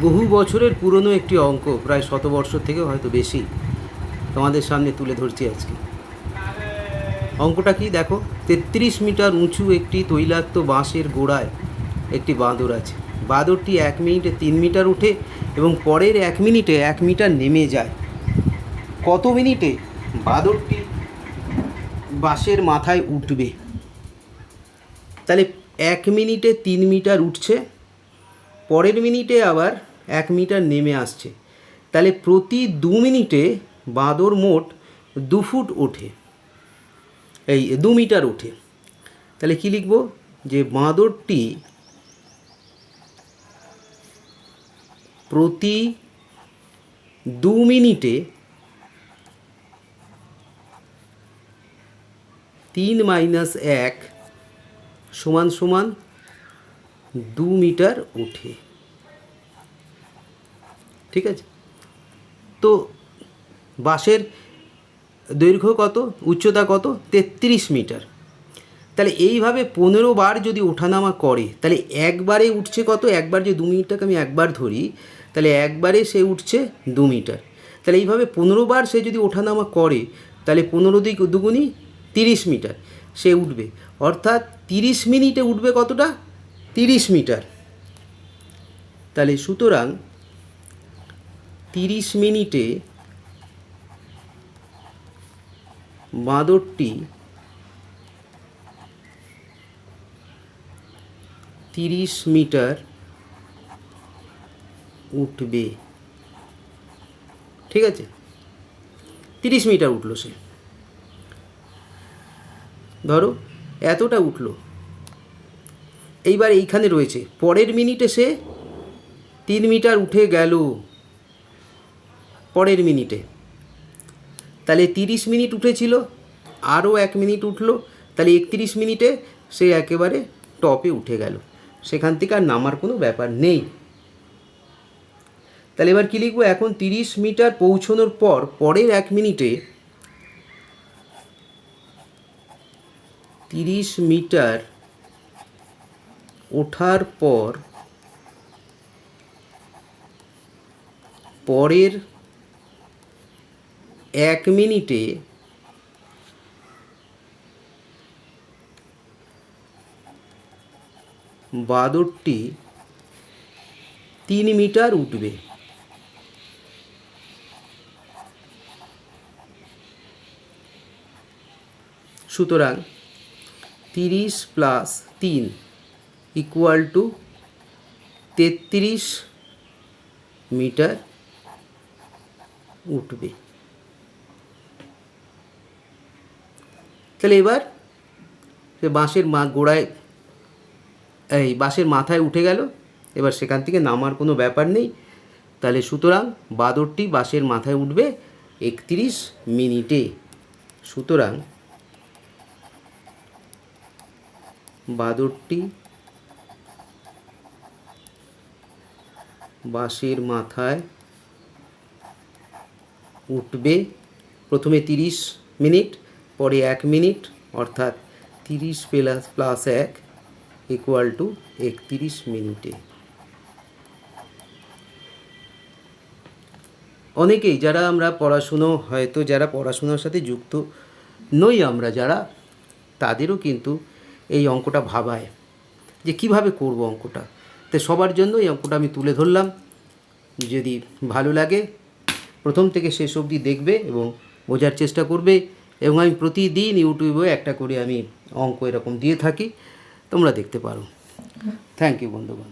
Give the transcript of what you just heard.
বহু বছরের পুরনো একটি অঙ্ক, প্রায় 100 বছর থেকে হয়তো বেশি, তোমাদের সামনে তুলে ধরছি আজকে। অঙ্কটা কি দেখো, 33 মিটার উঁচু একটি তৈলাক্ত বাঁশের গোড়ায় একটি বাঁদর আছে। বাঁদরটি 1 মিনিটে 3 মিটার উঠে এবং পরের 1 মিনিটে 1 মিটার নেমে যায়। কত মিনিটে বাঁদরটি বাঁশের মাথায় উঠবে? তাহলে 1 মিনিটে 3 মিটার উঠছে, পরের মিনিটে আবার 1 মিটার নেমে আসছে। তাহলে প্রতি 2 মিনিটে বাঁদর মোট 2 ফুট ওঠে, 2 মিটার ওঠে। তাহলে কি লিখব? যে বাঁদরটি প্রতি 2 মিনিটে 3 - 1 = 2 মিটার ওঠে। ঠিক আছে? তো বাঁশের দৈর্ঘ্য কত, উচ্চতা কত? 33 মিটার। তাহলে এইভাবে 15 বার যদি ওঠানামা করে, তাহলে একবারে উঠছে কত? একবার যে 2 মিনিটটাকে আমি একবার ধরি, তাহলে একবারে সে উঠছে 2 মিটার। তাহলে এইভাবে 15 বার সে যদি ওঠানামা করে, তাহলে 15 দুগুণি 30 মিটার সে উঠবে। অর্থাৎ 30 মিনিটে উঠবে কতটা? 30 মিটার। তাহলে সুতরাং 30 মিনিটে বাঁদরটি 30 মিটার উঠবে। ঠিক আছে? 30 মিটার উঠলো সে, ধরো এতটা উঠলো। এইবার এইখানে রয়েছে পরের মিনিটে সে 3 মিটার উঠে গেল পরের মিনিটে। তাহলে 30 মিনিট উঠেছিল, আরও 1 মিনিট উঠলো, তাহলে 31 মিনিটে সে একেবারে টপে উঠে গেল, সেখান থেকে আর নামার কোনো ব্যাপার নেই। তাহলে এবার কী লিখবো? এখন 30 মিটার পৌঁছানোর পর পরের 1 মিনিটে 30 মিটার ওঠার পর পরের 1 মিনিটে বাঁদরটি 3 মিটার উঠবে। সুতরাং 30 + 3 = 33 মিটার উঠবে। তাহলে এবার সে বাঁশের গোড়ায় বাঁশের মাথায় উঠে গেল, এবার সেখান থেকে নামার কোনো ব্যাপার নেই। তাহলে সুতরাং বাঁদরটি বাঁশের মাথায় উঠবে 31 মিনিটে। সুতরাং বাঁদরটি বাঁশের মাথায় উঠবে প্রথমে 30 মিনিট, পরে 1 মিনিট, অর্থাৎ 30 + 1 = 31 মিনিটে। অনেকেই যারা আমরা যারা পড়াশুনোর সাথে যুক্ত নই আমরা যারা, তাদেরও কিন্তু এই অঙ্কটা ভাবায় যে কিভাবে করব অঙ্কটা। তো সবার জন্য এই অঙ্কটা আমি তুলে ধরলাম। যদি ভালো লাগে প্রথম থেকে শেষ অবধি দেখবে এবং বোঝার চেষ্টা করবে। এবং আমি প্রতিদিন ইউটিউবে একটা করে আমি অঙ্ক এরকম দিয়ে থাকি, তোমরা দেখতে পারো। থ্যাংক ইউ বন্ধুগণ।